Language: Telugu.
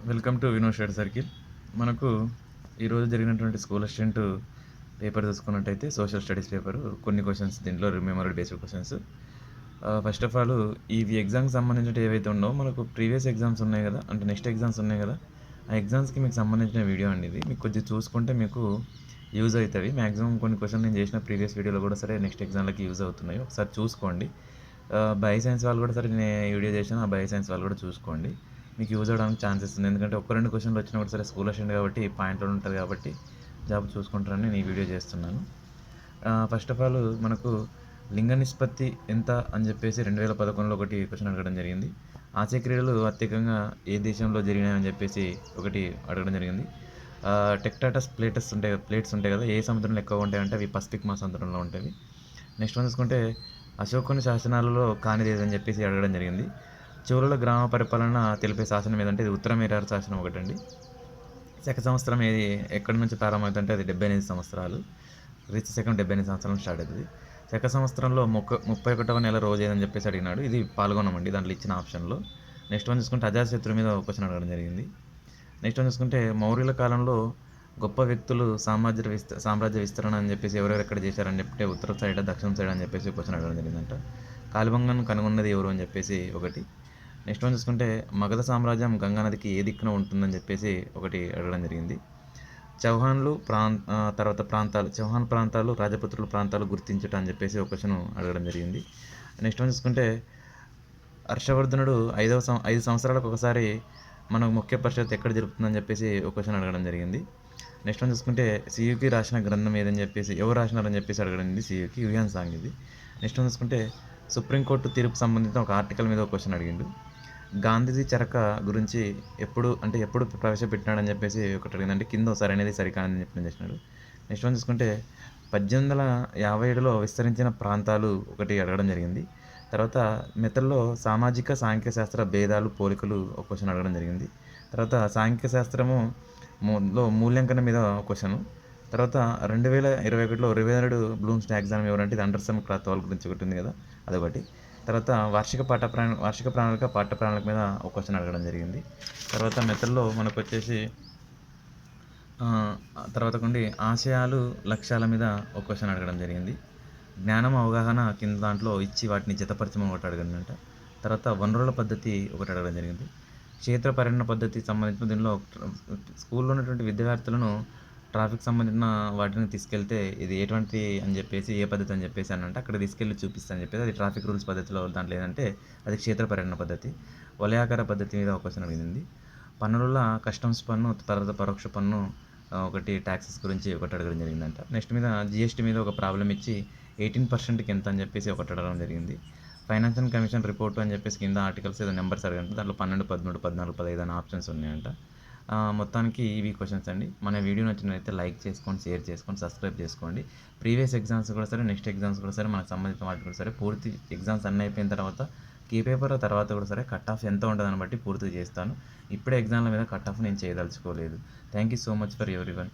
వెల్కమ్ టు వినో షేడ్ సర్కిల్. మనకు ఈరోజు జరిగినటువంటి స్కూల్ అసిస్టెంట్ పేపర్ చూసుకున్నట్టయితే సోషల్ స్టడీస్ పేపర్ కొన్ని క్వశ్చన్స్ దీంట్లో memory based questions. First of all ఇవి ఎగ్జామ్కి సంబంధించిన ఏవైతే ఉండో మనకు ప్రీవియస్ ఎగ్జామ్స్ ఉన్నాయి కదా, అంటే నెక్స్ట్ ఎగ్జామ్స్ ఉన్నాయి కదా, ఆ ఎగ్జామ్స్కి మీకు సంబంధించిన వీడియో అండి ఇది. మీకు కొద్దిగా చూసుకుంటే మీకు యూజ్ అవుతుంది. మ్యాక్సిమం కొన్ని క్వశ్చన్ నేను చేసిన ప్రీవియస్ వీడియోలో కూడా సరే నెక్స్ట్ ఎగ్జామ్లకి యూజ్ అవుతున్నాయి, ఒకసారి చూసుకోండి. బయో సైన్స్ వాళ్ళు కూడా సరే నేను వీడియో చేశాను, ఆ బయో సైన్స్ వాళ్ళు కూడా చూసుకోండి, మీకు యూజ్ అవడానికి ఛాన్సెస్ ఉంది. ఎందుకంటే ఒక్క రెండు క్వశ్చన్లు వచ్చినా కూడా సరే స్కూల్ అసిస్టెంట్ కాబట్టి పాయింట్లో ఉంటుంది కాబట్టి జాబ్ చూసుకుంటారని నేను ఈ వీడియో చేస్తున్నాను. ఫస్ట్ ఆఫ్ ఆల్ మనకు లింగ నిష్పత్తి ఎంత అని చెప్పేసి 2011లో ఒకటి క్వశ్చన్ అడగడం జరిగింది. ఆసియా క్రీడలు అత్యధికంగా ఏ దేశంలో జరిగినాయని చెప్పేసి ఒకటి అడగడం జరిగింది. టెక్టాటస్ ప్లేట్స్ ఉంటాయి కదా, ఏ సముద్రంలో ఎక్కువ ఉంటాయంటే అవి పసిఫిక్ మహాసముద్రంలో ఉంటాయి. నెక్స్ట్ వన్ చూసుకుంటే అశోకుని శాసనాలలో కానిది ఏదని చెప్పేసి అడగడం జరిగింది. చోళుల గ్రామ పరిపాలన తెలిపే శాసనం ఏదంటే ఇది ఉత్తర మేరారు శాసనం ఒకటండి. శక సంవత్సరం ఏది ఎక్కడి నుంచి ప్రారంభమవుతుందంటే అది 78 సంవత్సరాలు, క్రీస్తు శకం 78 సంవత్సరం స్టార్ట్ అవుతుంది. శక సంవత్సరంలో 31వ నెల రోజు ఏదని చెప్పేసి అడిగినాడు. ఇది పాల్గొనమండి దాంట్లో ఇచ్చిన ఆప్షన్లో. నెక్స్ట్ వన్ చూసుకుంటే అజాతశత్రు మీద ఒక క్వశ్చన్ అడగడం జరిగింది. నెక్స్ట్ వన్ చూసుకుంటే మౌర్యుల కాలంలో గొప్ప వ్యక్తులు సామ్రాజ్య విస్తరణ అని చెప్పేసి ఎవరెవరు ఎక్కడ చేశారని చెప్తే ఉత్తర సైడ్ దక్షిణ సైడ్ అని చెప్పేసి క్వశ్చన్ అడగడం జరిగిందంట. కాలిబంగను కనుగొన్నది ఎవరు అని చెప్పేసి ఒకటి. నెక్స్ట్ వన్ చూసుకుంటే మగధ సామ్రాజ్యం గంగా నదికి ఏ దిక్కున ఉంటుందని చెప్పేసి ఒకటి అడగడం జరిగింది. చౌహాన్లు చౌహాన్ ప్రాంతాలు రాజపుత్రుల ప్రాంతాలు గుర్తించట అని చెప్పేసి ఒక క్వశ్చన్ అడగడం జరిగింది. నెక్స్ట్ వన్ చూసుకుంటే హర్షవర్ధనుడు 5 సంవత్సరాలకు ఒకసారి మన ముఖ్య పరిషత్ ఎక్కడ జరుగుతుందని చెప్పేసి ఒక క్వశ్చన్ అడగడం జరిగింది. నెక్స్ట్ వన్ చూసుకుంటే సియుకి రాసిన గ్రంథం ఏదని చెప్పేసి ఎవరు రాసినారని చెప్పేసి అడగడం సియుకి యుయాన్ సాంగ్ ఇది. నెక్స్ట్ వన్ చూసుకుంటే సుప్రీంకోర్టు తీర్పు సంబంధించిన ఒక ఆర్టికల్ మీద ఒక క్వశ్చన్ అడిగిండు. గాంధీజీ చరక గురించి ఎప్పుడు ప్రవేశపెట్టినాడని చెప్పేసి ఒకటి అడిగిందంటే కింద సరైనది సరికానని చెప్పి చేసినాడు. నెక్స్ట్ వన్ చూసుకుంటే 1857లో విస్తరించిన ప్రాంతాలు ఒకటి అడగడం జరిగింది. తర్వాత మెథడ్లో సామాజిక సాంఖ్య శాస్త్ర భేదాలు పోలికలు ఒక క్వశ్చన్ అడగడం జరిగింది. తర్వాత సాంఖ్య శాస్త్రము మూల్యాంకనం మీద ఒక క్వశ్చన్. తర్వాత 2021లో రివేర్డ్ బ్లూమ్స్ టాక్సానమీ ఎవరంటే ఇది అండర్సన్ క్రాత్వాల్ గురించి ఒకటి ఉంది కదా, అదొకటి. తర్వాత వార్షిక ప్రణాళిక పాఠ్య ప్రణాళిక మీద ఒక క్వశ్చన్ అడగడం జరిగింది. తర్వాత మెథడ్లో మనకు వచ్చేసి తర్వాత కొండి ఆశయాలు లక్ష్యాల మీద ఒక క్వశ్చన్ అడగడం జరిగింది. జ్ఞానం అవగాహన కింద దాంట్లో ఇచ్చి వాటిని జతపరచమని ఒకటి అడగండి. తర్వాత వనరుల పద్ధతి ఒకటి అడగడం జరిగింది. క్షేత్ర పర్యటన పద్ధతి సంబంధించిన దీనిలో స్కూల్లో ఉన్నటువంటి విద్యార్థులను ట్రాఫిక్ సంబంధించిన వాటిని తీసుకెళ్తే ఇది ఎటువంటి అని చెప్పేసి ఏ పద్ధతి అని చెప్పేసి అని అంటే అక్కడ తీసుకెళ్ళి చూపిస్తాను చెప్పేసి అది ట్రాఫిక్ రూల్స్ పద్ధతిలో దాంట్లో ఏదంటే అది క్షేత్ర పర్యటన పద్ధతి. వలయాకార పద్ధతి మీద ఒక క్వశ్చన్ అడిగింది. పన్నుల కస్టమ్స్ పన్ను తర్వాత పరోక్ష పన్ను ఒకటి ట్యాక్సెస్ గురించి ఒకటి అడగడం జరిగిందంట. నెక్స్ట్ మీద జిఎస్టీ మీద ఒక ప్రాబ్లం ఇచ్చి 18%కి ఎంత అని చెప్పేసి ఒకటి అడగడం జరిగింది. ఫైనాన్షియల్ కమిషన్ రిపోర్టు అని చెప్పేసి కింద ఆర్టికల్స్ ఏదో నెంబర్స్ అడగండి, దాంట్లో 12, 13, 14, 15 అనే ఆప్షన్స్ ఉన్నాయంట. మొత్తానికి ఇవి క్వశ్చన్స్ అండి. మన వీడియో నచ్చినట్లయితే లైక్ చేసుకోండి, షేర్ చేసుకోండి, సబ్స్క్రైబ్ చేసుకోండి. ప్రీవియస్ ఎగ్జామ్స్ కూడా సరే నెక్స్ట్ ఎగ్జామ్స్ కూడా సరే మనకు సంబంధించిన వాటి కూడా సరే పూర్తి ఎగ్జామ్స్ అన్నీ అయిపోయిన తర్వాత కీ పేపర్ తర్వాత కూడా సరే కట్ ఆఫ్ ఎంత ఉంటుందని బట్టి పూర్తిగా చేస్తాను. ఇప్పుడే ఎగ్జామ్ల మీద కట్ ఆఫ్ నేను చేయదలుచుకోలేదు. Thank you so much for everyone.